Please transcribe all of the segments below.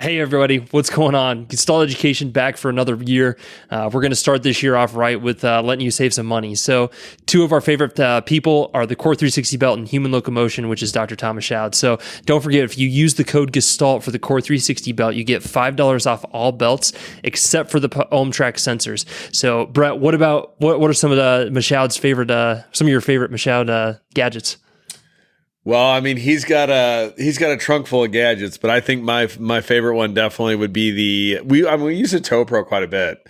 Hey everybody, what's going on? Gestalt Education back for another year. We're going to start this year off right with letting you save some money. So two of our favorite people are the Core 360 belt and Human Locomotion, which is Dr. Thomas Schaud. So don't forget, if you use the code Gestalt for the Core 360 belt, you get $5 off all belts except for the Ohm Track sensors. So Brett, what are some of the Schaud's favorite, some of your favorite Schaud gadgets? Well, I mean, he's got a trunk full of gadgets, but I think my favorite one definitely would be we use the Toe Pro quite a bit.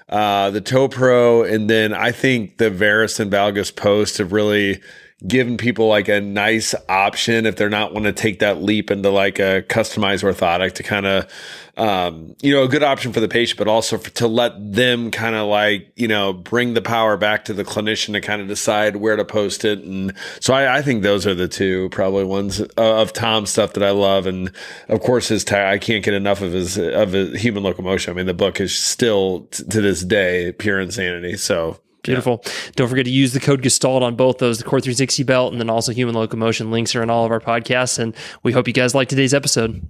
The Toe Pro, and then I think the Varus and Valgus Post have really given people like a nice option if they're not want to take that leap into like a customized orthotic to kind of a good option for the patient, but also to let them kind of like, bring the power back to the clinician to kind of decide where to post it. And so I think those are the two probably ones of Tom's stuff that I love. And of course, I can't get enough of his Human Locomotion. I mean, the book is still to this day pure insanity. So beautiful. Yeah. Don't forget to use the code Gestalt on both those, the Core 360 belt and then also Human Locomotion. Links are in all of our podcasts. And we hope you guys like today's episode.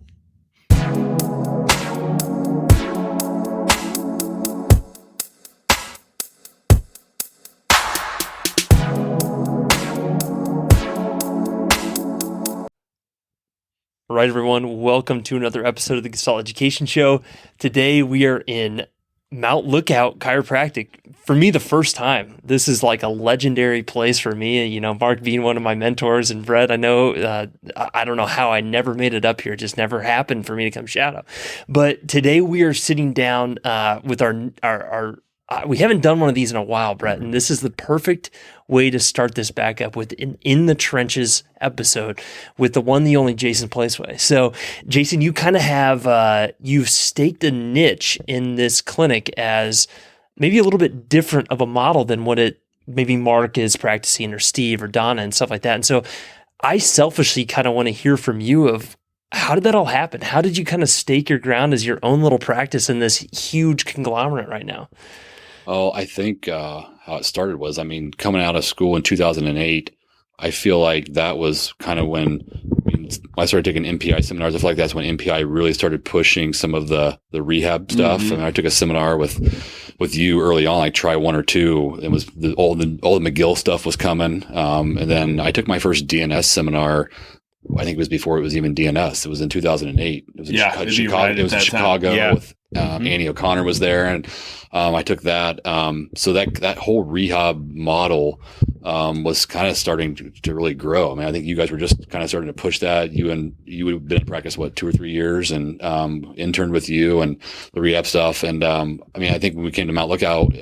All right, everyone. Welcome to another episode of the Gestalt Education Show. Today we are in Mount Lookout Chiropractic. For me, the first time. This is like a legendary place for me. Mark being one of my mentors, and Brett, I know, I don't know how I never made it up here. It just never happened for me to come shadow. But today we are sitting down with our we haven't done one of these in a while, Brett, and this is the perfect way to start this back up with an In the Trenches episode with the one, the only Jason Placeway. So, Jason, you kind of have, you've staked a niche in this clinic as maybe a little bit different of a model than what maybe Mark is practicing or Steve or Donna and stuff like that. And so I selfishly kind of want to hear from you of how did that all happen? How did you kind of stake your ground as your own little practice in this huge conglomerate right now? Oh, I think how it started was, coming out of school in 2008, I feel like that was kind of when I started taking MPI seminars. I feel like that's when MPI really started pushing some of the rehab stuff. Mm-hmm. I took a seminar with you early on, like try one or two. It was all the McGill stuff was coming. And then I took my first DNS seminar. I think it was before it was even DNS. It was in 2008. It was in Chicago. It was in Chicago. Yeah. With Annie O'Connor was there, and I took that. So that whole rehab model was kind of starting to really grow. I think you guys were just kind of starting to push that. You had been in practice 2 or 3 years, and interned with you and the rehab stuff. And I think when we came to Mount Lookout,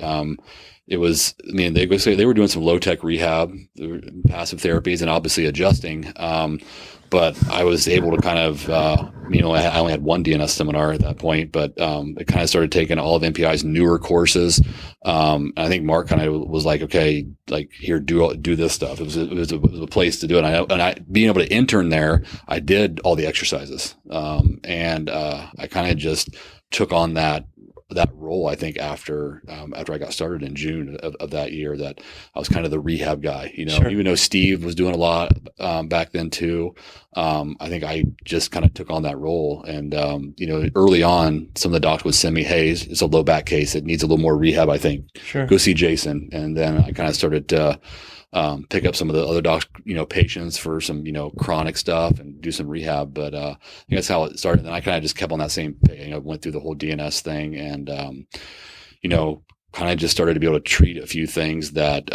it was, they were doing some low tech rehab, passive therapies, and obviously adjusting. But I was able to kind of, I only had one DNS seminar at that point, but it kind of started taking all of MPI's newer courses. I think Mark kind of was like, okay, like here, do this stuff. It was a place to do it. And I being able to intern there, I did all the exercises. And I kind of just took on that role, I think, after I got started in June of that year, that I was kind of the rehab guy, Sure. Even though Steve was doing a lot back then too. I think I just kind of took on that role. And, early on, some of the docs would send me, hey, it's a low back case. It needs a little more rehab, I think. Sure. Go see Jason. And then I kind of started to pick up some of the other docs, patients for some, chronic stuff and do some rehab. But I think that's how it started. And I kind of just kept on that same thing. I went through the whole DNS thing and, kind of just started to be able to treat a few things that,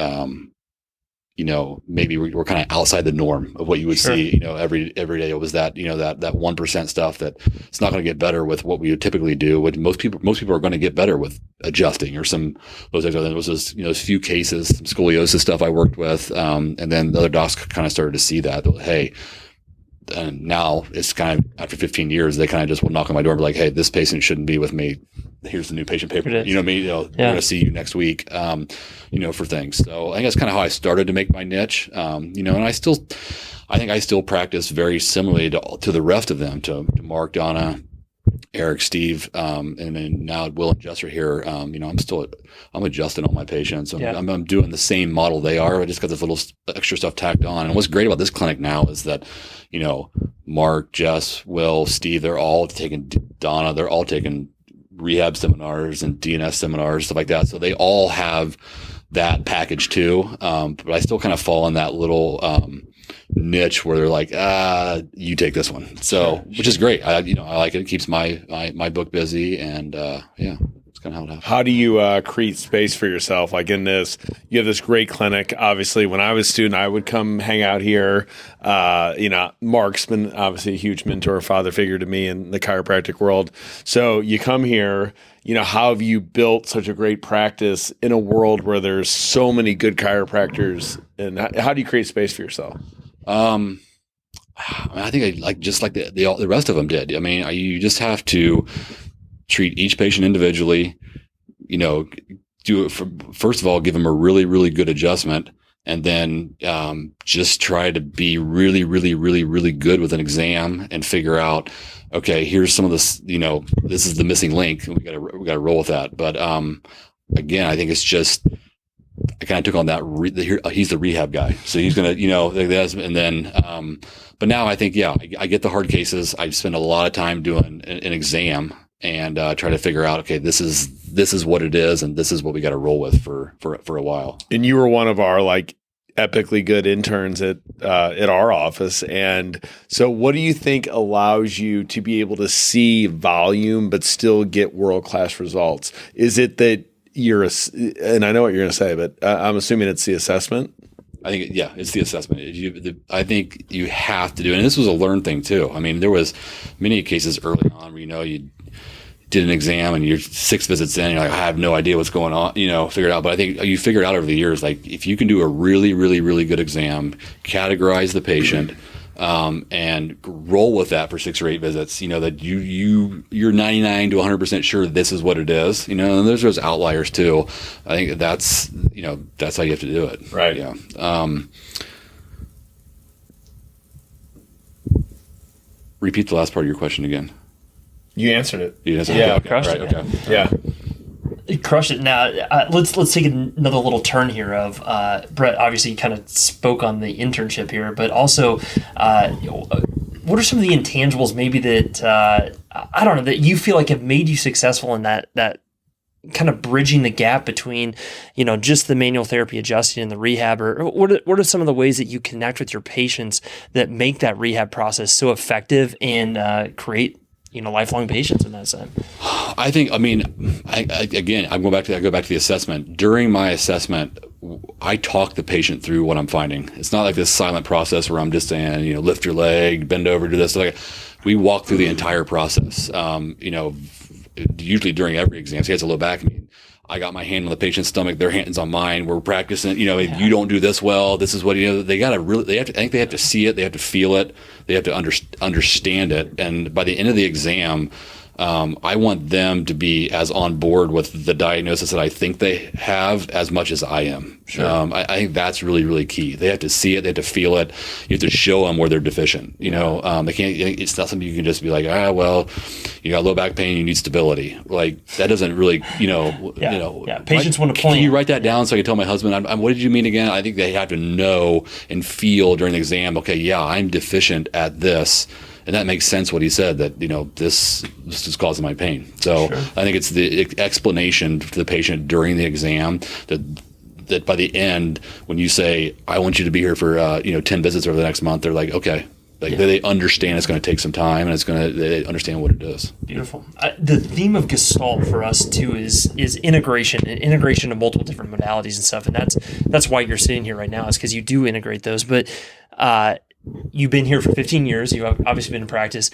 maybe we're kind of outside the norm of what you would Sure. see, every day. It was that, that 1% stuff that it's not going to get better with what we would typically do. What most people are going to get better with adjusting or some those things. There was those few cases, some scoliosis stuff I worked with. And then the other docs kind of started to see that, hey, and now it's kind of after 15 years, they kind of just will knock on my door and be like, hey, this patient shouldn't be with me. Here's the new patient paper. We're going to see you next week, for things. So I think that's kind of how I started to make my niche. And I think I still practice very similarly to the rest of them, to Mark, Donna, Eric, Steve, and then now Will and Jess are here. I'm adjusting all my patients. I'm doing the same model they are. I just got this little extra stuff tacked on. And what's great about this clinic now is that, Mark, Jess, Will, Steve, they're all taking Donna, they're all taking rehab seminars and DNS seminars, stuff like that. So they all have that package too. But I still kind of fall in that little, niche where they're like, you take this one. So, which is great. I like it. It keeps my book busy, and it's kind of how it happens. How do you create space for yourself? Like in this, you have this great clinic. Obviously, when I was a student, I would come hang out here. Mark's been obviously a huge mentor, father figure to me in the chiropractic world. So you come here. How have you built such a great practice in a world where there's so many good chiropractors? And how do you create space for yourself? I think just like the rest of them did. I mean, you just have to treat each patient individually, do it first of all, give them a really, really good adjustment. And then, just try to be really, really, really, really good with an exam and figure out, okay, here's some of this, this is the missing link. We gotta roll with that. But, again, I think it's just, I kind of took on that. He's the rehab guy, so he's gonna, and then, but now I think, I get the hard cases. I spend a lot of time doing an exam and try to figure out, okay, this is what it is, and this is what we got to roll with for a while. And you were one of our epically good interns at our office, and so what do you think allows you to be able to see volume but still get world-class results? Is it that and I know what you're going to say, but I'm assuming it's the assessment. I think, it's the assessment. I think you have to do it. And this was a learned thing too. I mean, there was many cases early on where, you did an exam and you're 6 visits in, you're like, I have no idea what's going on, figure it out. But I think you figure it out over the years. Like if you can do a really, really, really good exam, categorize the patient, and roll with that for 6 or 8 visits, that you're 99 to 100% sure this is what it is, and there's those outliers too. I think that's how you have to do it. Right. Yeah. Repeat the last part of your question again. You answered it. You answered Yeah. it. Okay. Crushed Right. it. Okay. Yeah. Crush it. Now, let's take another little turn here of Brett. Obviously, you kind of spoke on the internship here, but also, what are some of the intangibles maybe that I don't know that you feel like have made you successful in that kind of bridging the gap between just the manual therapy adjusting and the rehab, or what are some of the ways that you connect with your patients that make that rehab process so effective and create lifelong patients in that sense? I think, I'm going back to the assessment. During my assessment, I talk the patient through what I'm finding. It's not like this silent process where I'm just saying, lift your leg, bend over, do this. We walk through the entire process. Usually during every exam, so he has a low back. I got my hand on the patient's stomach, their hand's on mine. We're practicing, if you don't do this well, this is what, they got to really, I think they have to see it. They have to feel it. They have to understand it. And by the end of the exam, I want them to be as on board with the diagnosis that I think they have as much as I am. Sure. I think that's really, really key. They have to see it. They have to feel it. You have to show them where they're deficient. They can't, it's not something you can just be like, you got low back pain, you need stability. Like that doesn't really, Patients want to plan. Can you write that down so I can tell my husband, what did you mean again? I think they have to know and feel during the exam, okay, I'm deficient at this. And that makes sense what he said, that, this is causing my pain. So sure. I think it's the explanation to the patient during the exam that by the end, when you say, I want you to be here for, 10 visits over the next month, they're like, okay. They understand it's going to take some time, and they understand what it is. Beautiful. The theme of Gestalt for us too is integration of multiple different modalities and stuff, and that's why you're sitting here right now, is because you do integrate those. But you've been here for 15 years. You've obviously been in practice.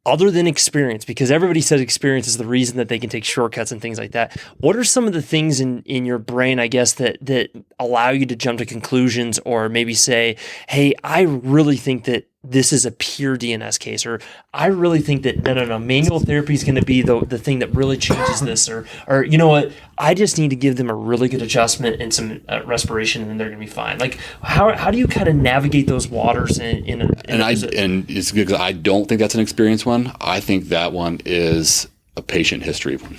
Other than experience, because everybody says experience is the reason that they can take shortcuts and things like that. What are some of the things in your brain, I guess, that allow you to jump to conclusions, or maybe say, hey, I really think that this is a pure DNS case, or I really think that no, manual therapy is going to be the thing that really changes this, or you know what, I just need to give them a really good adjustment and some respiration, and then they're going to be fine. Like how do you kind of navigate those waters and it's good, because I don't think that's an experienced one. I think that one is a patient history one.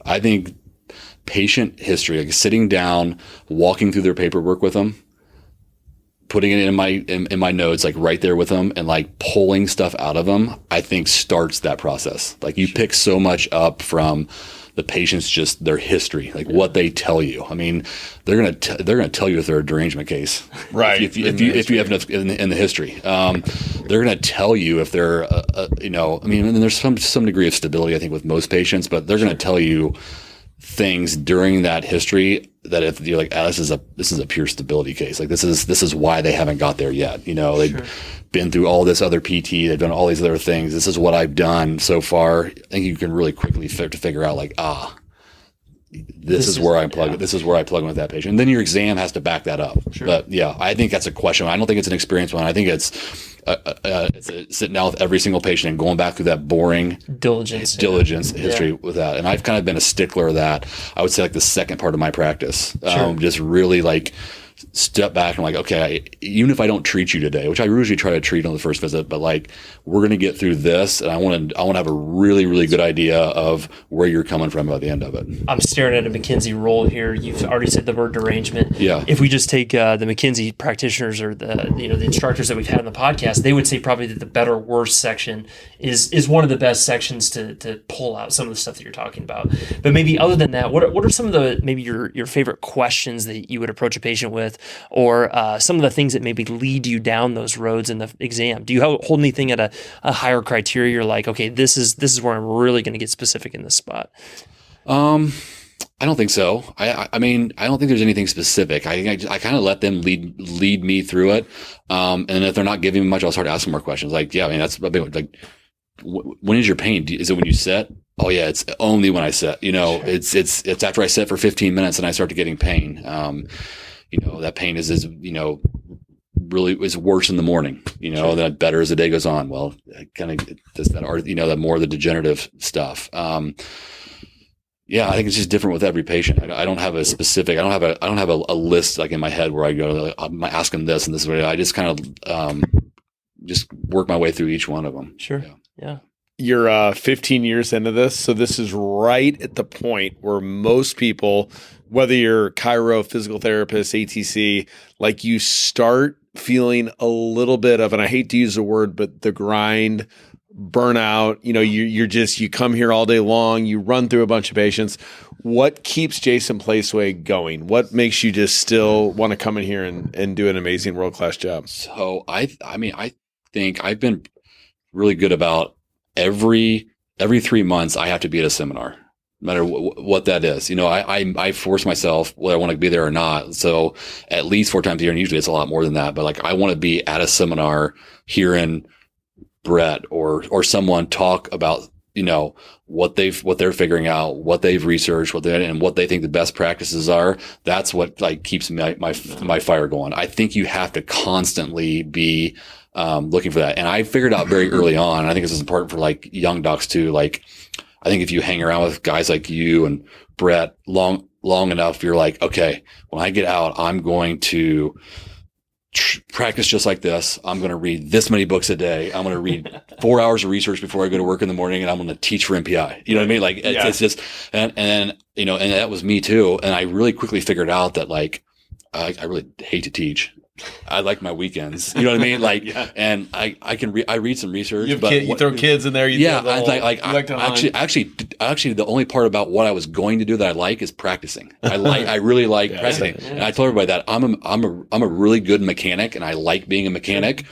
I think patient history, like sitting down, walking through their paperwork with them, putting it in my notes, like right there with them, and like pulling stuff out of them, I think starts that process. Like you pick so much up from the patient's, just their history, like what they tell you. I mean, they're gonna tell you if they're a derangement case, right? If you have enough in the history, they're gonna tell you if they're you know. I mean, and there's some degree of stability, I think, with most patients, but they're gonna tell you things during that history that if you're like, this is a pure stability case. Like this is why they haven't got there yet. You know, they've been through all this other PT, they've done all these other things. This is what I've done so far. I think you can really quickly figure out like, this is where I plug in with that patient. And then your exam has to back that up. Sure. But yeah, I think that's a question. I don't think it's an experienced one. I think it's sitting down with every single patient and going back through that boring diligence history with that. And I've kind of been a stickler of that. I would say like the second part of my practice, just really like step back and like, okay, even if I don't treat you today, which I usually try to treat on the first visit, but like we're going to get through this, and I want to have a really, really good idea of where you're coming from by the end of it. I'm staring at a McKinsey roll here. You've already said the word derangement. Yeah. If we just take the McKinsey practitioners or the instructors that we've had on the podcast, they would say probably that the better worse section is one of the best sections to pull out some of the stuff that you're talking about. But maybe other than that, what are some of the maybe your favorite questions that you would approach a patient with, or some of the things that maybe lead you down those roads in the exam? Do you hold anything at a higher criteria? You're like, okay, this is where I'm really going to get specific in this spot. I don't think so. I mean, I don't think there's anything specific. I kind of let them lead me through it. And if they're not giving me much, I'll start asking more questions. Like, yeah, I mean, that's a big one. Like, when is your pain? Is it when you sit? Oh yeah, it's only when I sit. You know, sure. It's after I sit for 15 minutes and I start to getting pain. You know, that pain is you know, really is worse in the morning, you know, then better as the day goes on. Well, kind of does that, you know, that more of the degenerative stuff. Yeah, I think it's just different with every patient. I don't have a specific, I don't have a list like in my head where I go, like, I'm asking this and this is what I just kind of, just work my way through each one of them. Sure. Yeah. You're 15 years into this. So this is right at the point where most people, whether you're chiro, physical therapist, ATC, like you start feeling a little bit of, and I hate to use the word, but the grind, burnout. You know, you come here all day long, you run through a bunch of patients. What keeps Jason Placeway going? What makes you just still want to come in here and do an amazing world-class job? So I think I've been really good about every 3 months I have to be at a seminar, no matter what that is. You know, I force myself whether I want to be there or not. So at least 4 times a year, and usually it's a lot more than that. But like I want to be at a seminar hearing Brett or someone talk about, you know, what they're figuring out, what they've researched, and what they think the best practices are. That's what like keeps my fire going. I think you have to constantly be looking for that. And I figured out very early on, and I think this is important for like young docs too. Like, I think if you hang around with guys like you and Brett long enough, you're like, okay, when I get out, I'm going to practice just like this. I'm going to read this many books a day. I'm going to read 4 hours of research before I go to work in the morning, and I'm going to teach for MPI. You know what I mean? Like it's just, and you know, and that was me too. And I really quickly figured out that like, I really hate to teach. I like my weekends. You know what I mean? Like, and I read some research. You throw kids in there. Actually, the only part about what I was going to do that I like is practicing. I really like practicing. And I told everybody that I'm a really good mechanic, and I like being a mechanic.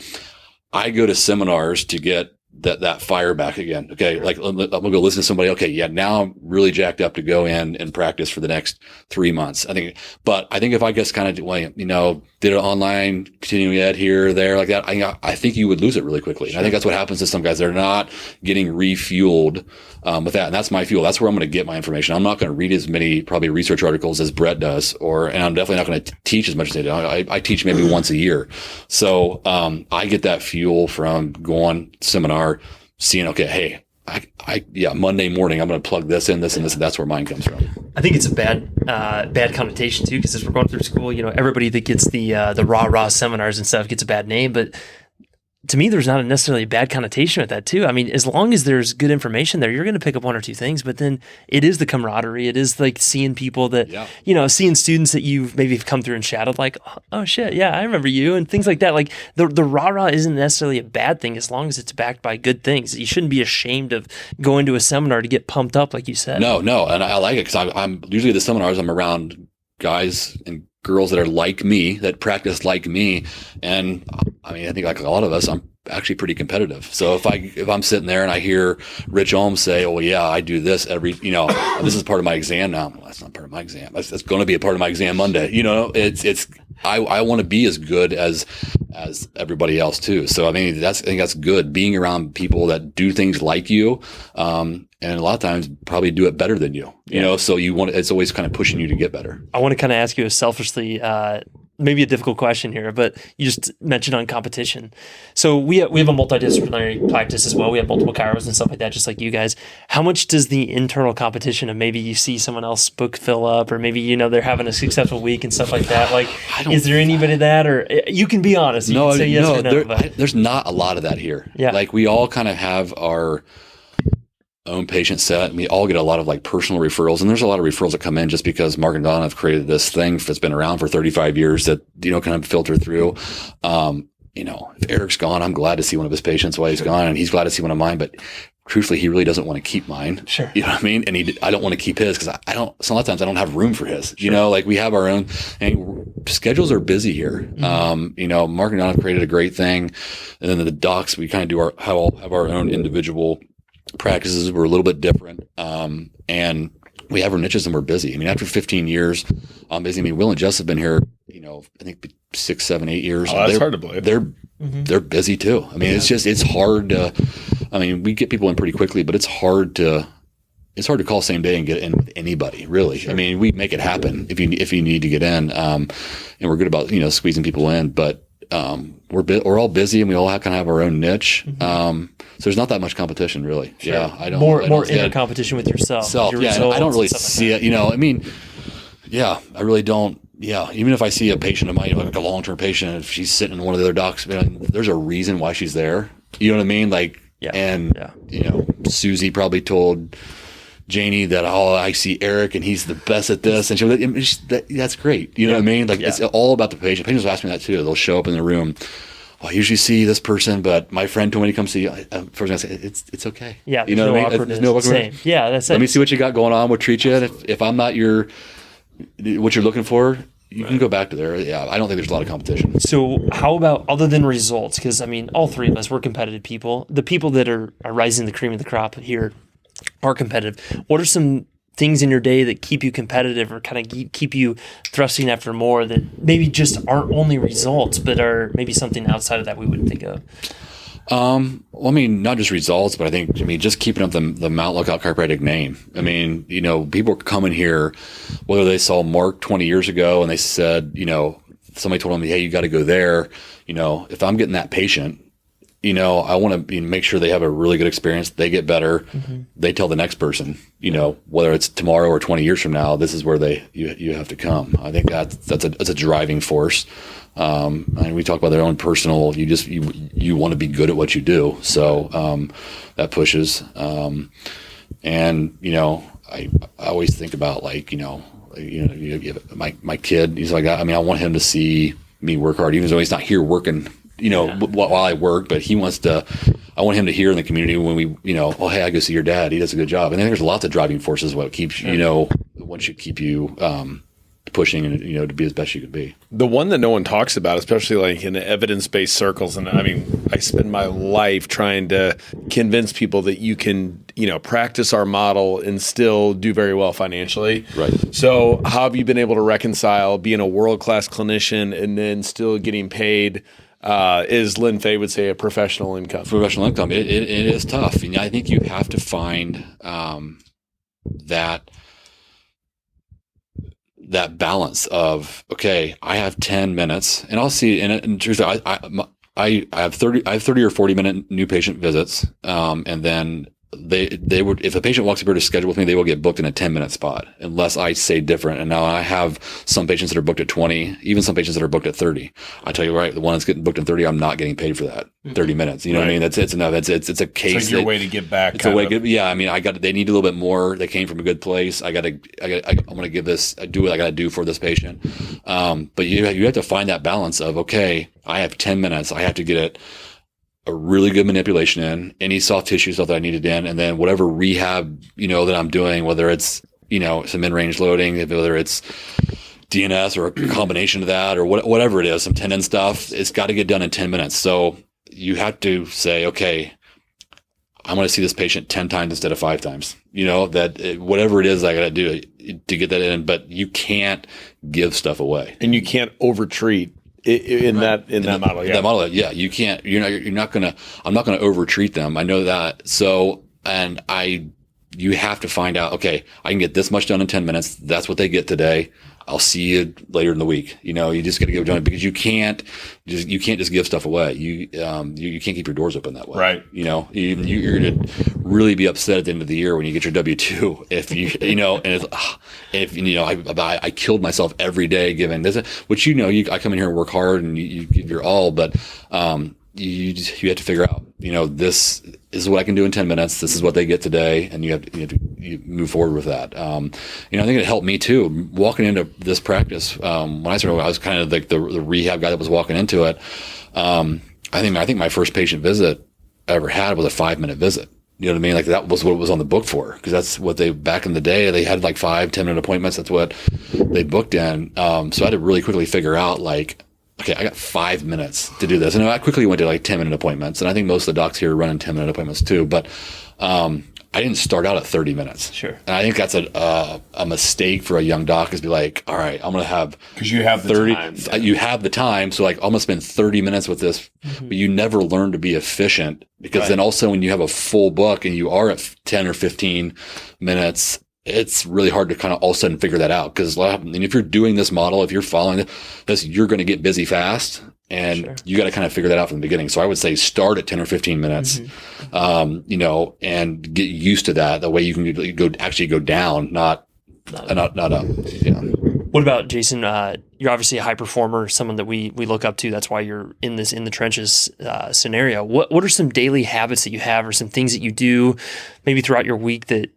I go to seminars to get that fire back again. Okay. Like I'm going to go listen to somebody. Okay. Yeah. Now I'm really jacked up to go in and practice for the next 3 months. I think if I just kind of, did it online, continuing ed here, there, like that, I think you would lose it really quickly. And I think that's what happens to some guys. They're not getting refueled, with that. And that's my fuel. That's where I'm going to get my information. I'm not going to read as many probably research articles as Brett does, and I'm definitely not going to teach as much as they do. I teach maybe once a year. So, I get that fuel from going seminar, seeing, okay, hey, Monday morning, I'm going to plug this in, this and this, and that's where mine comes from. I think it's a bad connotation too, because as we're going through school, everybody that gets the rah seminars and stuff gets a bad name, but to me, there's not necessarily a bad connotation with that too. I mean, as long as there's good information there, you're going to pick up one or two things, but then it is the camaraderie. It is like seeing people that, seeing students that you've maybe come through and shadowed, like, oh shit, yeah, I remember you, and things like that. Like the rah-rah isn't necessarily a bad thing as long as it's backed by good things. You shouldn't be ashamed of going to a seminar to get pumped up, like you said. No. And I like it because I'm usually at the seminars, I'm around guys and girls that are like me, that practice like me. And I mean, I think like a lot of us, I'm actually pretty competitive. So if I'm sitting there and I hear Rich Olm say, oh yeah, I do this this is part of my exam now. Well, that's not part of my exam. That's going to be a part of my exam Monday. I want to be as good as everybody else too. So I mean, I think that's good, being around people that do things like you. And a lot of times probably do it better than you, so it's always kind of pushing you to get better. I want to kind of ask you a selfishly, maybe a difficult question here, but you just mentioned on competition. So we have a multidisciplinary practice as well. We have multiple chiros and stuff like that, just like you guys. How much does the internal competition of maybe you see someone else book fill up, or maybe, they're having a successful week and stuff like that? Like, is there anybody that, or you can be honest, you can say yes or no. There's not a lot of that here. Yeah. Like we all kind of have our own patient set. We all get a lot of like personal referrals, and there's a lot of referrals that come in just because Mark and Don have created this thing that's been around for 35 years that, kind of filter through. If Eric's gone, I'm glad to see one of his patients while he's gone, and he's glad to see one of mine, but truthfully, he really doesn't want to keep mine. Sure. You know what I mean? And I don't want to keep his because so a lot of times I don't have room for his, like we have our own, and schedules are busy here. Mm-hmm. Mark and Don have created a great thing. And then the docs, we kind of have our own individual practices. Were a little bit different. And we have our niches and we're busy. I mean, after 15 years, I'm busy. I mean, Will and Jess have been here, I think 6, 7, 8 years. Oh, that's hard to believe. They're busy too. I mean, it's hard to, we get people in pretty quickly, but it's hard to call same day and get in with anybody, really. Sure. I mean, we make it happen if you need to get in. And we're good about, squeezing people in, but, we're all busy and we all kind of have our own niche. Mm-hmm. So there's not that much competition, really. Sure. Yeah, I don't. More inner competition with yourself. I don't really see it. I really don't. Yeah, even if I see a patient of mine, like a long-term patient, if she's sitting in one of the other docs, there's a reason why she's there. You know what I mean? Like, Susie probably told Janie that, I see Eric and he's the best at this, and that's great. You know what I mean? Like, it's all about the patient. Patients will ask me that too. They'll show up in the room. I usually see this person, but my friend told me to come see you. First I say, it's okay. Yeah, you know what I mean? There's no awkwardness. Yeah, that's it. Let me see what you got going on. We'll treat you. If I'm not what you're looking for, you can go back to there. Yeah, I don't think there's a lot of competition. So how about, other than results, because all three of us, we're competitive people. The people that are rising the cream of the crop here are competitive. What are some things in your day that keep you competitive or kind of keep you thrusting after more, that maybe just aren't only results, but are maybe something outside of that we wouldn't think of? Not just results, but I think, just keeping up the Mount Lookout Chiropractic name. People are coming here, whether they saw Mark 20 years ago and they said, somebody told them, hey, you got to go there. If I'm getting that patient, I want to make sure they have a really good experience. They get better. Mm-hmm. They tell the next person, whether it's tomorrow or 20 years from now, this is where you have to come. I think that's a driving force. And we talk about their own personal, you want to be good at what you do. So, that pushes. I always think about my kid, he's like, I want him to see me work hard, even though he's not here working, while I work, but I want him to hear in the community when we, hey, I go see your dad. He does a good job. And then there's lots of driving forces. What keeps, once you keep you, pushing and, to be as best you could be. The one that no one talks about, especially like in evidence-based circles, and I mean, I spend my life trying to convince people that you can, practice our model and still do very well financially. Right. So how have you been able to reconcile being a world-class clinician and then still getting paid, as Lynn Fay would say, a professional income? Professional income. It is tough. And I think you have to find that balance of, okay, I have 10 minutes, and I'll see. And in truth, I have 30 or 40 minute new patient visits, and then they would, if a patient walks up here to schedule with me, they will get booked in a 10-minute spot unless I say different. And now I have some patients that are booked at 20, even some patients that are booked at 30. I tell you, right, the one that's getting booked in 30, I'm not getting paid for that 30 minutes. You know what I mean? It's enough. It's a case. It's like your way to get back. It's a way. Yeah. I mean, they need a little bit more. They came from a good place. I want to give this, do what I got to do for this patient. But you have to find that balance of, okay, I have 10 minutes. I have to get it a really good manipulation in, any soft tissue stuff that I needed in, and then whatever rehab, that I'm doing, whether it's, some in-range loading, whether it's DNS or a combination of that or whatever it is, some tendon stuff, it's got to get done in 10 minutes. So you have to say, okay, I'm going to see this patient 10 times instead of 5 times, whatever it is I got to do to get that in, but you can't give stuff away. And you can't overtreat. In that model, yeah. That model, yeah. You can't. I'm not gonna overtreat them. I know that. So, you have to find out. Okay, I can get this much done in 10 minutes. That's what they get today. I'll see you later in the week. You just got to get it done because you can't just give stuff away. You can't keep your doors open that way. Right. You're going to really be upset at the end of the year when you get your W-2 if I killed myself every day giving this, which I come in here and work hard and you give your all, but you have to figure out, this is what I can do in 10 minutes. This is what they get today. And you have to move forward with that. I think it helped me too. Walking into this practice, when I started, I was kind of like the rehab guy that was walking into it. I think my first patient visit I ever had was a 5-minute visit. You know what I mean? Like that was what it was on the book for, because that's what back in the day, they had like 5-10 minute appointments. That's what they booked in. So I had to really quickly figure out okay, I got 5 minutes to do this. And I quickly went to 10-minute appointments. And I think most of the docs here are running 10-minute appointments too. But I didn't start out at 30 minutes. Sure. And I think that's a mistake for a young doc, is be like, all right, I'm going to have, because you have the 30, time. you have the time. So I'm going to spend 30 minutes with this, but you never learn to be efficient, because then also when you have a full book and you are at 10 or 15 minutes, it's really hard to kind of all of a sudden figure that out. Because if you're doing this model, if you're following this, you're going to get busy fast, and you got to kind of figure that out from the beginning. So I would say start at 10 or 15 minutes, and get used to that. The way you can go down, not up. Yeah. What about Jason? You're obviously a high performer, someone that we look up to. That's why you're in this in the trenches scenario. What are some daily habits that you have, or some things that you do maybe throughout your week that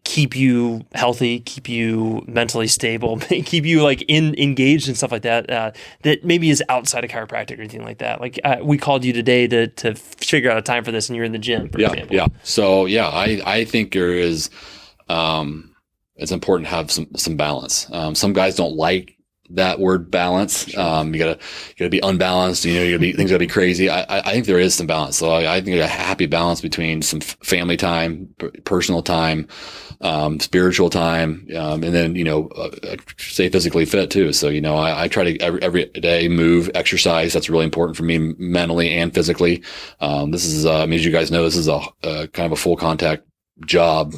keep you healthy, keep you mentally stable, keep you engaged and stuff like that, that maybe is outside of chiropractic or anything like that? We called you today to figure out a time for this, and you're in the gym, for example. Yeah. So I think there is, it's important to have some balance. Some guys don't like that word balance. You gotta be unbalanced. Things gotta be crazy. I think there is some balance. So I think a happy balance between some family time, personal time, spiritual time, and then stay physically fit too. So I try to every day move, exercise. That's really important for me, mentally and physically. This is as you guys know, this is a kind of a full contact job.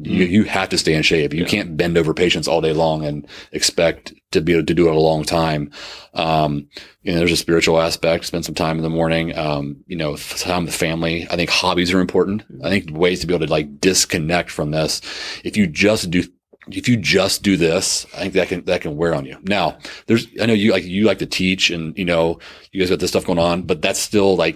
You have to stay in shape. You can't bend over patients all day long and expect to be able to do it a long time. There's a spiritual aspect. Spend some time in the morning. Time with family. I think hobbies are important. I think ways to be able to disconnect from this. If you just do this, I think that can wear on you. Now, I know you like to teach, and you guys got this stuff going on, but that's still a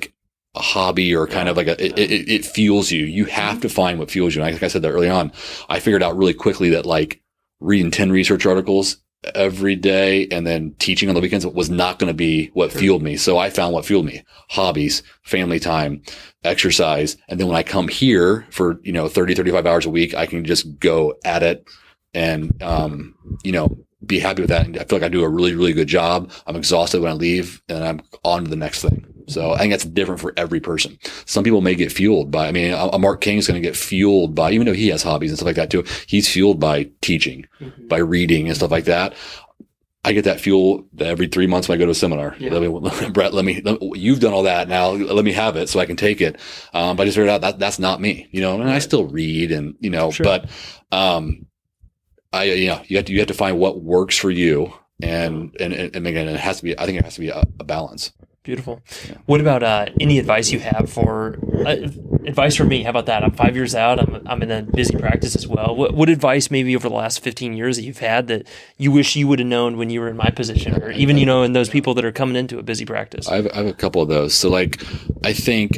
hobby, or kind of it fuels you. You have to find what fuels you. And like I said that early on, I figured out really quickly that reading 10 research articles every day and then teaching on the weekends was not going to be what fueled me. So I found what fueled me: hobbies, family time, exercise. And then when I come here for, 30, 35 hours a week, I can just go at it and, be happy with that. And I feel like I do a really, really good job. I'm exhausted when I leave and I'm on to the next thing. So I think that's different for every person. Some people may get fueled by, a Mark King is going to get fueled by, even though he has hobbies and stuff like that too, he's fueled by teaching, by reading and stuff like that. I get that fuel every 3 months when I go to a seminar. Yeah. Brett, you've done all that. Now let me have it so I can take it. But I just figured out that's not me, and I still read and, sure. But, you have to find what works for you. And again, I think it has to be a balance. Beautiful. Yeah. What about any advice you have for advice for me? How about that? I'm 5 years out. I'm in a busy practice as well. What advice maybe over the last 15 years that you've had that you wish you would have known when you were in my position, or even in those people that are coming into a busy practice? I have a couple of those. So I think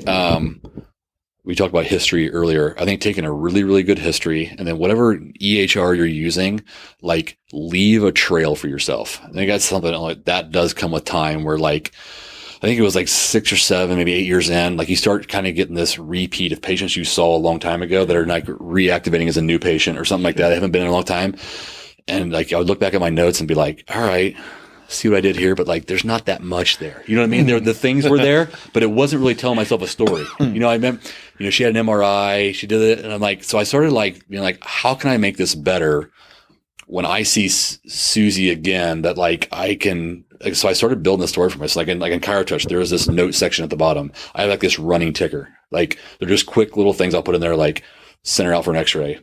we talked about history earlier. I think taking a really, really good history and then whatever EHR you're using, leave a trail for yourself. I think that's something that does come with time where I think it was 6 or 7, maybe 8 years in, you start kind of getting this repeat of patients you saw a long time ago that are reactivating as a new patient or something like that. They haven't been in a long time. And I would look back at my notes and be like, all right, see what I did here. But there's not that much there. You know what I mean? The things were there, but it wasn't really telling myself a story. I remember, she had an MRI, she did it. And I'm so I started being how can I make this better when I see Susie again that I can. So I started building a story for myself. In ChiroTouch, there is this note section at the bottom. I have this running ticker. They're just quick little things I'll put in there, send her out for an X-ray,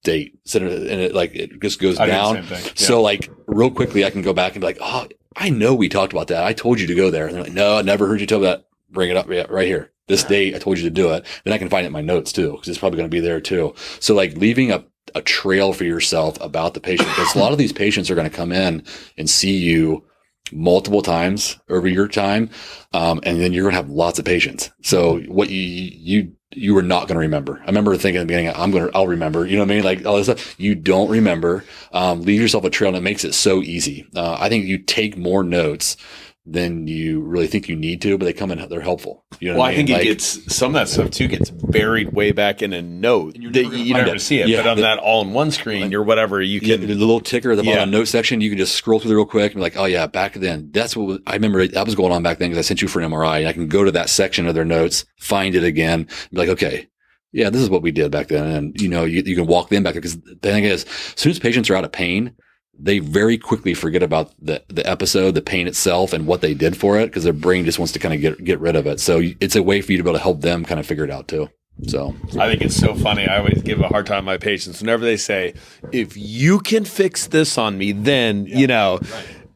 date, send her, and it just goes down. Yeah. So real quickly, I can go back and be oh, I know we talked about that. I told you to go there. And they're no, I never heard you tell that. Bring it up right here. This date, I told you to do it. Then I can find it in my notes too, because it's probably going to be there too. So leaving a trail for yourself about the patient, because a lot of these patients are going to come in and see you multiple times over your time. And then you're going to have lots of patients. So what you were not going to remember. I remember thinking at the beginning, I'll remember, you know what I mean? All this stuff you don't remember, leave yourself a trail, and it makes it so easy. I think you take more notes than you really think you need to, but they come in, they're helpful. I think it gets, some of that stuff too gets buried way back in a note that you never see it. Yeah, but on that all-in-one screen or whatever, you can. The little ticker at the bottom note section, you can just scroll through there real quick and be oh yeah, back then, that's what I remember that was going on back then because I sent you for an MRI. And I can go to that section of their notes, find it again, and be okay, yeah, this is what we did back then. And you can walk them back, because the thing is, as soon as patients are out of pain, they very quickly forget about the episode, the pain itself, and what they did for it, because their brain just wants to kind of get rid of it. So it's a way for you to be able to help them kind of figure it out too. So I think it's so funny. I always give a hard time to my patients whenever they say, if you can fix this on me, then, right.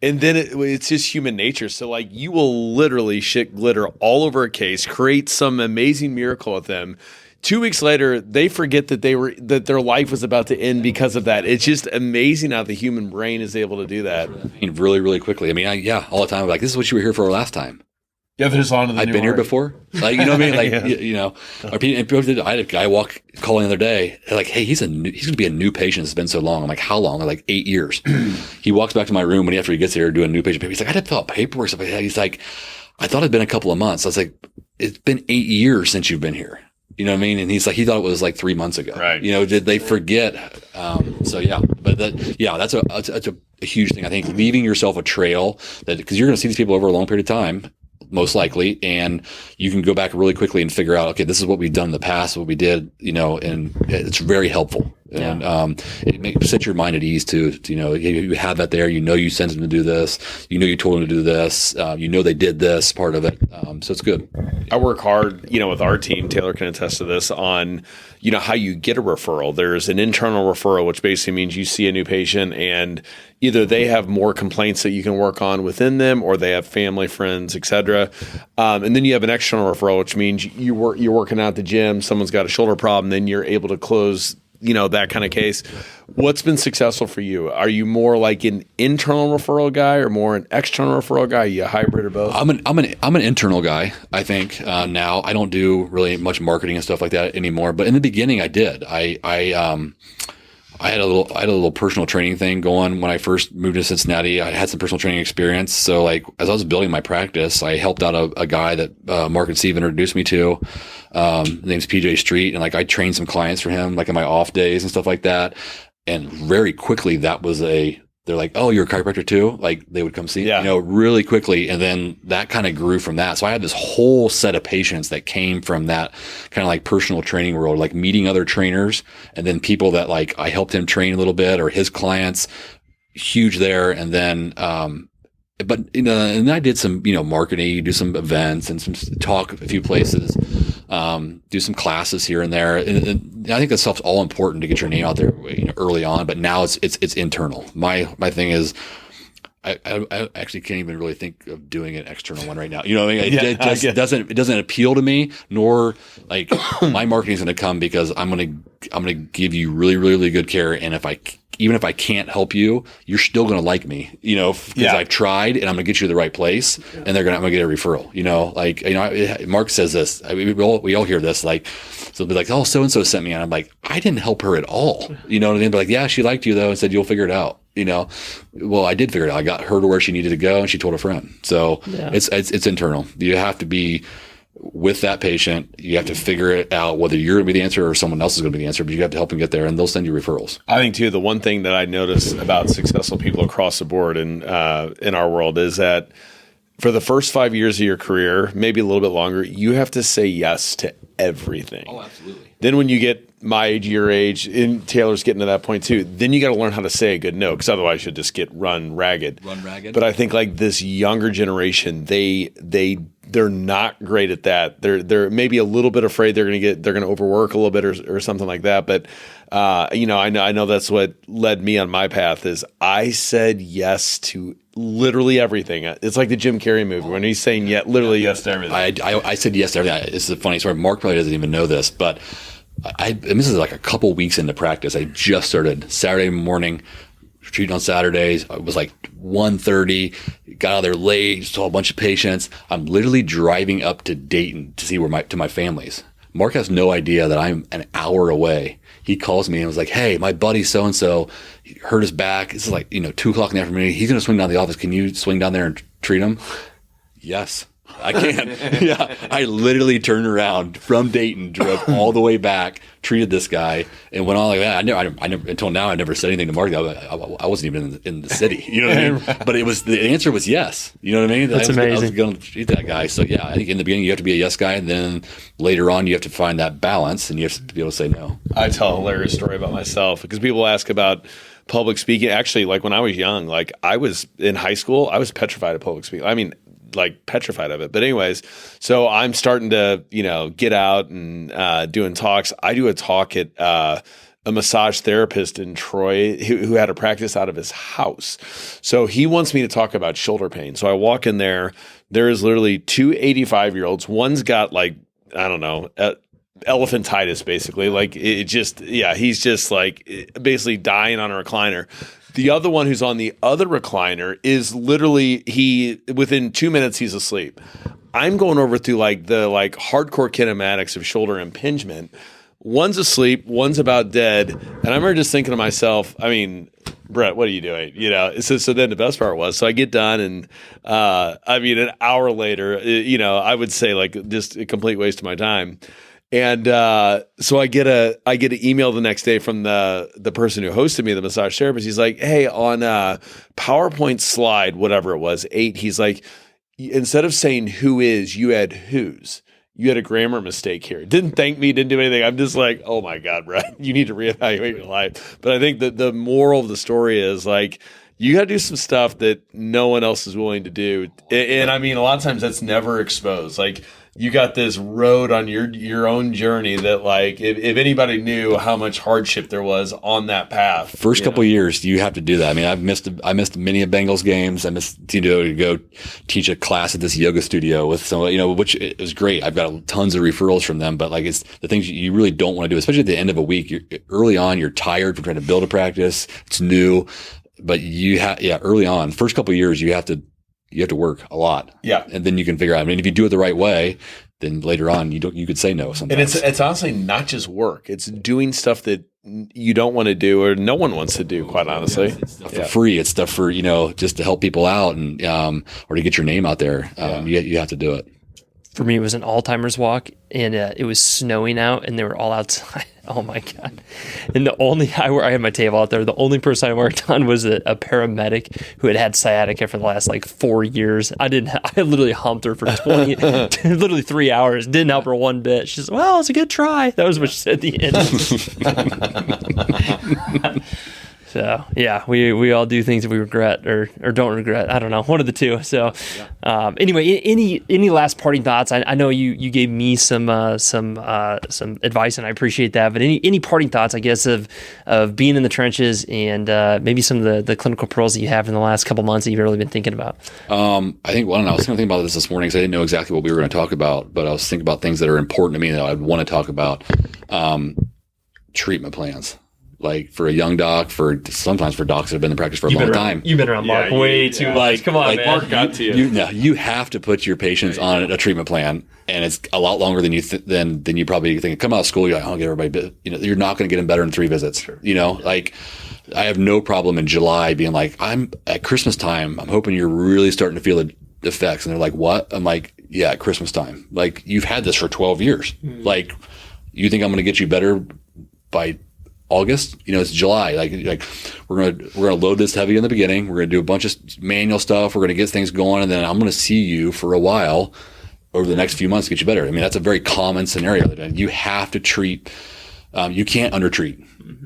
And then it's just human nature. So you will literally shit glitter all over a case, create some amazing miracle with them. 2 weeks later, they forget that their life was about to end because of that. It's just amazing how the human brain is able to do that. Really, really quickly. All the time. This is what you were here for last time. Yeah, there's on to the I've been here before. You know what I mean? Yeah. I had a guy calling the other day. Hey, he's going to be a new patient. It's been so long. I'm how long? 8 years. He walks back to my room after he gets here doing a new patient paper. He's I had to fill out paperwork. Stuff like that. He's I thought it'd been a couple of months. I was it's been 8 years since you've been here. You know what I mean? And he's he thought it was 3 months ago. Right. Did they forget? So yeah, but that's a huge thing. I think leaving yourself a trail because you're going to see these people over a long period of time, most likely, and you can go back really quickly and figure out, okay, this is what we've done in the past, what we did, and it's very helpful. And it sets your mind at ease too. You have that there. You sent them to do this. You told them to do this. They did this part of it. So it's good. I work hard, with our team. Taylor can attest to this on, how you get a referral. There's an internal referral, which basically means you see a new patient and either they have more complaints that you can work on within them, or they have family, friends, etc. And then you have an external referral, which means you're working out at the gym. Someone's got a shoulder problem. Then you're able to close that kind of case. What's been successful for you? Are you more an internal referral guy or more an external referral guy? Are you a hybrid or both? I'm an internal guy. I think now I don't do really much marketing and stuff like that anymore. But in the beginning, I did. I had a little personal training thing going when I first moved to Cincinnati. I had some personal training experience. So as I was building my practice, I helped out a guy that Mark and Steve introduced me to. His name's PJ Street. And I trained some clients for him, in my off days and stuff like that. And very quickly, that was a they're like, oh, you're a chiropractor too? Like they would come see, really quickly. And then that kind of grew from that. So I had this whole set of patients that came from that kind of like personal training world, like meeting other trainers and then people that like I helped him train a little bit or his clients, huge there. And then, but and I did some, marketing, do some events and some talk a few places, do some classes here and there. And I think that stuff's all important to get your name out there early on, but now it's internal. My thing is, I actually can't even really think of doing an external one right now. You know what I mean? It doesn't appeal to me, nor like my marketing is going to come because I'm going to give you really, really, really good care. And even if I can't help you, you're still going to like me, because I've tried and I'm going to get you to the right place and I'm going to get a referral, Mark says this, we all hear this, like, so they'll be like, oh, so-and-so sent me. And I'm like, I didn't help her at all. You know what I mean? But like, yeah, she liked you though and said, you'll figure it out. Well, I did figure it out. I got her to where she needed to go and she told a friend. So it's internal. You have to be with that patient. You have to figure it out whether you're going to be the answer or someone else is going to be the answer, but you have to help them get there and they'll send you referrals. I think too, the one thing that I notice about successful people across the board in our world is that for the first 5 years of your career, maybe a little bit longer, you have to say yes to everything. Oh, absolutely. Then when you get my age, your age, and Taylor's getting to that point too, then you got to learn how to say a good no, because otherwise you'll just get run ragged. But I think like this younger generation, they're not great at that. They're maybe a little bit afraid they're going to overwork a little bit or something like that. But I know that's what led me on my path is I said yes to literally everything. It's like the Jim Carrey movie when he's saying literally yes to everything. I said yes to everything. This is a funny story. Mark probably doesn't even know this, but and this is like a couple weeks into practice. I just started Saturday morning, treating on Saturdays. It was like 1:30, got out of there late, saw a bunch of patients. I'm literally driving up to Dayton to see to my family's. Mark has no idea that I'm an hour away. He calls me and was like, hey, my buddy so-and-so hurt his back. This is like, 2:00 in the afternoon. He's going to swing down the office. Can you swing down there and treat him? Yes. I can. Yeah. I literally turned around from Dayton, drove all the way back, treated this guy, and went on like that. I never until now, I never said anything to Mark. I wasn't even in the city. You know what I mean? But the answer was yes. You know what I mean? That's amazing. I was going to treat that guy. So yeah, I think in the beginning you have to be a yes guy, and then later on you have to find that balance, and you have to be able to say no. I tell a hilarious story about myself because people ask about public speaking. Actually, like when I was young, like I was in high school, I was petrified of public speaking. I mean, like petrified of it. But anyways, so I'm starting to, get out and doing talks. I do a talk at a massage therapist in Troy who had a practice out of his house. So he wants me to talk about shoulder pain. So I walk in there. There is literally two 85-year-olds. One's got like, I don't know, elephantitis basically. Like he's just like basically dying on a recliner. The other one who's on the other recliner is literally within 2 minutes he's asleep. I'm going over through like the hardcore kinematics of shoulder impingement. One's asleep, one's about dead, and I remember just thinking to myself, I mean, Brett, what are you doing? So then the best part was, so I get done, and an hour later, I would say like just a complete waste of my time. And so I get an email the next day from the person who hosted me, the massage therapist. He's like, hey, on PowerPoint slide, whatever it was, 8, he's like, instead of saying who is, you had whose. You had a grammar mistake here. Didn't thank me, didn't do anything. I'm just like, oh my God, Brett, you need to reevaluate your life. But I think that the moral of the story is like, you got to do some stuff that no one else is willing to do. And I mean, a lot of times that's never exposed. Like, you got this road on your own journey that like if anybody knew how much hardship there was on that path. First couple of years, you have to do that. I mean, I missed many of Bengals games. I missed to go teach a class at this yoga studio with someone, which it was great. I've got tons of referrals from them, but like it's the things you really don't want to do, especially at the end of a week. Early on, you're tired from trying to build a practice. It's new, but early on, first couple of years, you have to work a lot. Yeah. And then you can figure out, I mean, if you do it the right way, then later on you could say no sometimes. And it's honestly not just work. It's doing stuff that you don't want to do or no one wants to do, quite honestly. It's stuff for free. It's stuff for, just to help people out and or to get your name out there. You have to do it. for me, it was an Alzheimer's walk, and it was snowing out, and they were all outside. Oh my God. And I had my table out there. The only person I worked on was a paramedic who had sciatica for the last like 4 years. I literally humped her for literally 3 hours. Didn't help her one bit. She said, well, it's a good try. That was what she said at the end. So yeah, we all do things that we regret or don't regret. I don't know, one of the two. So anyway, any last parting thoughts? I know you gave me some advice, and I appreciate that. But any parting thoughts, I guess, of being in the trenches and maybe some of the clinical pearls that you have in the last couple months that you've really been thinking about. I think I was going to think about this morning because I didn't know exactly what we were going to talk about, but I was thinking about things that are important to me that I'd want to talk about. Treatment plans. Like for a young doc, sometimes for docs that have been in practice for a long time. You've been around Mark way too much. Come on, man. Mark got to you. You have to put your patients on a treatment plan, and it's a lot longer than you probably think. Come out of school, you're like, I'll get everybody. You're not going to get them better in 3 visits. Sure. Like I have no problem in July being like, I'm at Christmas time. I'm hoping you're really starting to feel the effects, and they're like, what? I'm like, yeah, at Christmas time. Like you've had this for 12 years. Like you think I'm going to get you better by August? It's July. Like we're gonna load this heavy in the beginning. We're gonna do a bunch of manual stuff. We're gonna get things going, and then I'm gonna see you for a while over the next few months to get you better. I mean, that's a very common scenario. You have to treat. You can't undertreat.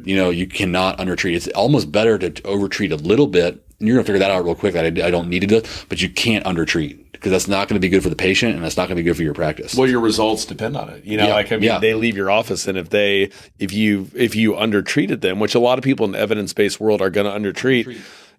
You cannot undertreat. It's almost better to overtreat a little bit. And you're gonna figure that out real quick. That I don't need to do it, but you can't undertreat. Because that's not going to be good for the patient, and that's not going to be good for your practice. Well, your results depend on it. They leave your office, and if you undertreated them, which a lot of people in the evidence-based world are going to undertreat,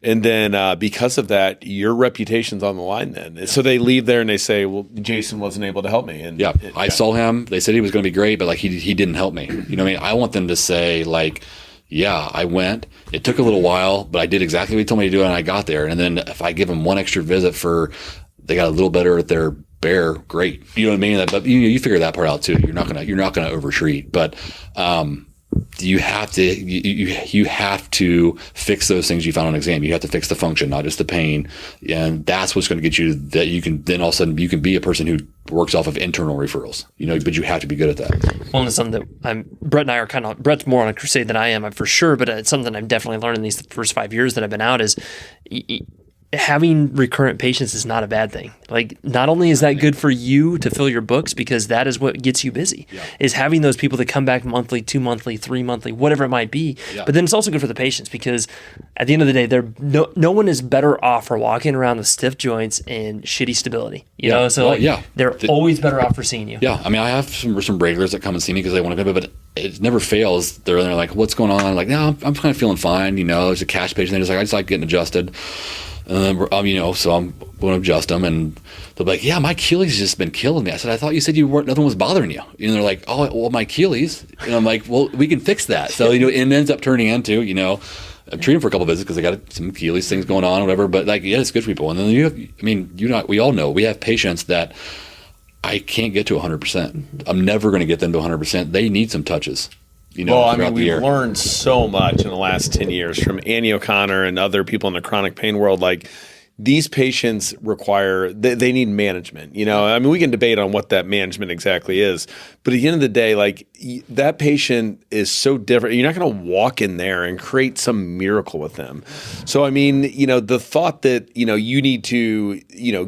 and then because of that, your reputation's on the line. Then, so they leave there and they say, "Well, Jason wasn't able to help me." And I saw him. They said he was going to be great, but like he didn't help me. You know what I mean? I want them to say like, yeah, I went. It took a little while, but I did exactly what he told me to do, and I got there. And then if I give them one extra visit they got a little better at their bear, great. You know what I mean? But you figure that part out too. You're not gonna overtreat, but you have to fix those things you found on exam. You have to fix the function, not just the pain, and that's what's going to get you that you can then all of a sudden you can be a person who works off of internal referrals. But you have to be good at that. Well, it's something that Brett and I are Brett's more on a crusade than I am, for sure. But it's something I've definitely learned in these first 5 years that I've been out is. Having recurrent patients is not a bad thing. Like, not only is that good for you to fill your books, because that is what gets you busy, is having those people that come back monthly, 2 monthly, 3 monthly, whatever it might be. Yeah. But then it's also good for the patients, because at the end of the day, no one is better off for walking around with stiff joints and shitty stability. You know, so they're always better off for seeing you. Yeah, I mean, I have some regulars that come and see me because they want to go, but it never fails. They're like, "What's going on?" I'm like, "No, I'm kind of feeling fine." There's a cash patient. They're just like, "I just like getting adjusted." And then, so I'm going to adjust them, and they'll be like, "Yeah, my Achilles has just been killing me." I said, "I thought you said nothing was bothering you." And they're like, "Oh, well, my Achilles." And I'm like, "Well, we can fix that." So, it ends up turning into, I'm treating for a couple of visits because I got some Achilles things going on or whatever. But it's good for people. And then we all know we have patients that I can't get to 100%. I'm never going to get them to 100%. They need some touches. We've learned so much in the last 10 years from Annie O'Connor and other people in the chronic pain world. Like, these patients they need management. We can debate on what that management exactly is, but at the end of the day, like, that patient is so different. You're not going to walk in there and create some miracle with them. So, the thought that, you need to,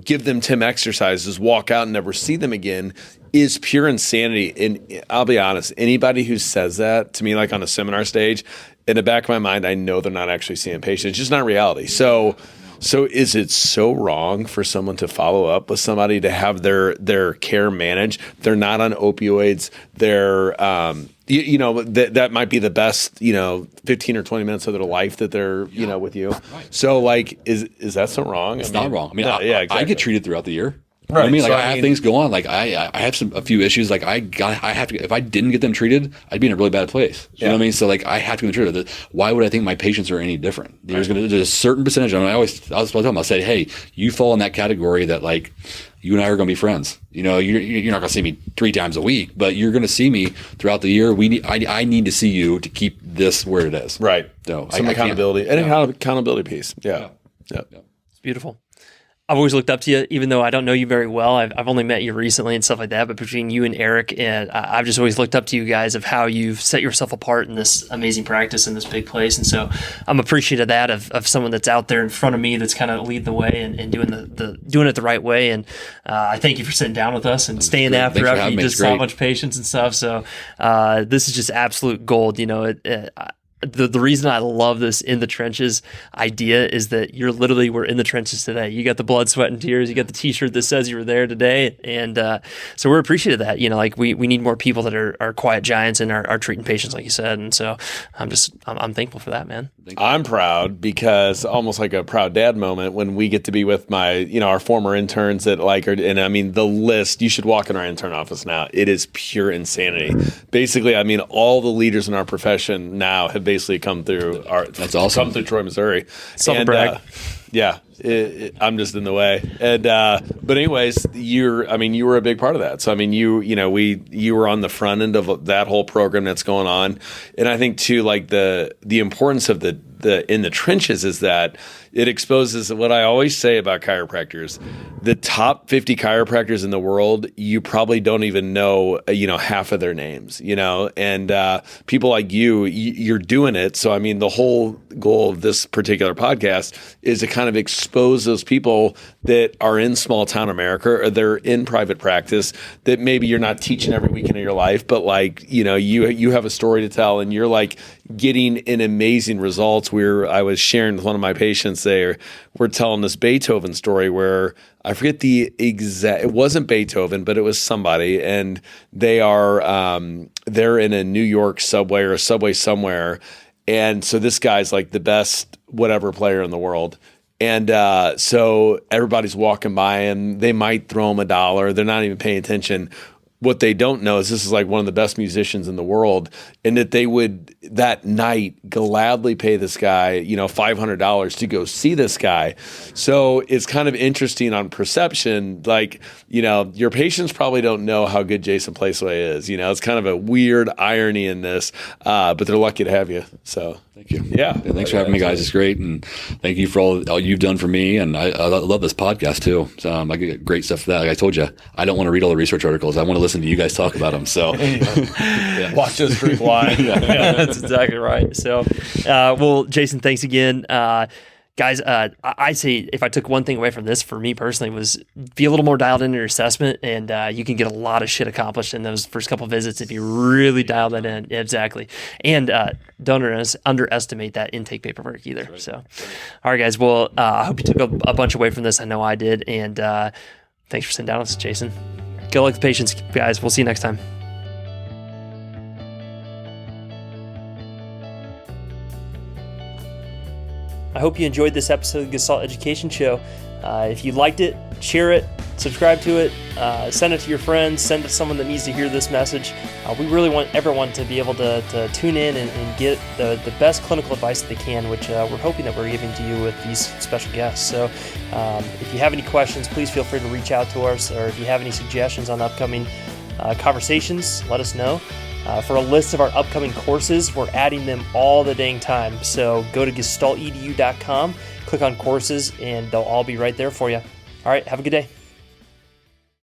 give them 10 exercises, walk out and never see them again is pure insanity. And I'll be honest, anybody who says that to me, like on a seminar stage, in the back of my mind, I know they're not actually seeing patients. It's just not reality. So is it so wrong for someone to follow up with somebody, to have their care managed? They're not on opioids. They're, that might be the best, 15 or 20 minutes of their life that they're, with you. Right. So, like, is that so wrong? It's not wrong. Exactly. I get treated throughout the year. Right. I have things go on. Like I have a few issues. Like I have to. If I didn't get them treated, I'd be in a really bad place. You know what I mean? So like I have to get them treated. Why would I think my patients are any different? There's a certain percentage. I was tell them. I said, hey, you fall in that category that like you and I are going to be friends. You're not going to see me 3 times a week, but you're going to see me throughout the year. I need to see you to keep this where it is. Right. So some accountability and accountability piece. Yeah. It's beautiful. I've always looked up to you, even though I don't know you very well. I've only met you recently and stuff like that. But between you and Eric, and I've just always looked up to you guys of how you've set yourself apart in this amazing practice in this big place. And so I'm appreciative of that of someone that's out there in front of me that's kind of leading the way and doing it the right way. And I thank you for sitting down with us and staying after you just saw a bunch of patients and stuff. So this is just absolute gold. The reason I love this in the trenches idea is that we're in the trenches today. You got the blood, sweat, and tears. You got the t-shirt that says you were there today. And so we're appreciative of that. Like we need more people that are quiet giants and are treating patients like you said. And so I'm thankful for that, man. I'm proud because almost like a proud dad moment when we get to be with my, our former interns that the list, you should walk in our intern office now. It is pure insanity. Basically, all the leaders in our profession now have basically come through come through Troy, Missouri. Brag. Yeah, I'm just in the way. And but anyways, you were a big part of that. So you were on the front end of that whole program that's going on. And I think too, like the importance of the in the trenches is that it exposes what I always say about chiropractors. The top 50 chiropractors in the world, you probably don't even know, half of their names, and people like you're doing it. So, the whole goal of this particular podcast is to kind of expose those people that are in small town America or they're in private practice that maybe you're not teaching every weekend of your life, but you have a story to tell and you're like getting in amazing results. I was sharing with one of my patients there, we're telling this Beethoven story where I forget it wasn't Beethoven, but it was somebody, and they're in a New York subway or a subway somewhere. And so this guy's like the best whatever player in the world. And so everybody's walking by and they might throw him $1. They're not even paying attention. What they don't know is this is like one of the best musicians in the world, and that they would that night gladly pay this guy, $500 to go see this guy. So it's kind of interesting on perception. Like, your patients probably don't know how good Jason Placeway is. It's kind of a weird irony in this, but they're lucky to have you. So thank you. Yeah. Thanks for having me, guys. It's great. And thank you for all you've done for me. And I love this podcast too. So I get great stuff for that. Like I told you, I don't want to read all the research articles. I want to listen to you guys talk about them. So yeah. Watch us drink wine. Yeah, that's exactly right. So, well, Jason, thanks again. Guys, I say if I took one thing away from this for me personally was be a little more dialed into your assessment, and you can get a lot of shit accomplished in those first couple of visits if you really dial that in. Exactly. And don't underestimate that intake paperwork either. Right. So, all right, guys. Well, I hope you took a bunch away from this. I know I did. And thanks for sitting down with us, Jason. Good luck with the patients, guys. We'll see you next time. I hope you enjoyed this episode of the Gestalt Education Show. If you liked it, share it, subscribe to it, send it to your friends, send it to someone that needs to hear this message. We really want everyone to be able to tune in and get the best clinical advice that they can, which we're hoping that we're giving to you with these special guests. So if you have any questions, please feel free to reach out to us, or if you have any suggestions on upcoming conversations, let us know. For a list of our upcoming courses, we're adding them all the dang time. So go to gestaltedu.com, click on courses, and they'll all be right there for you. All right, have a good day.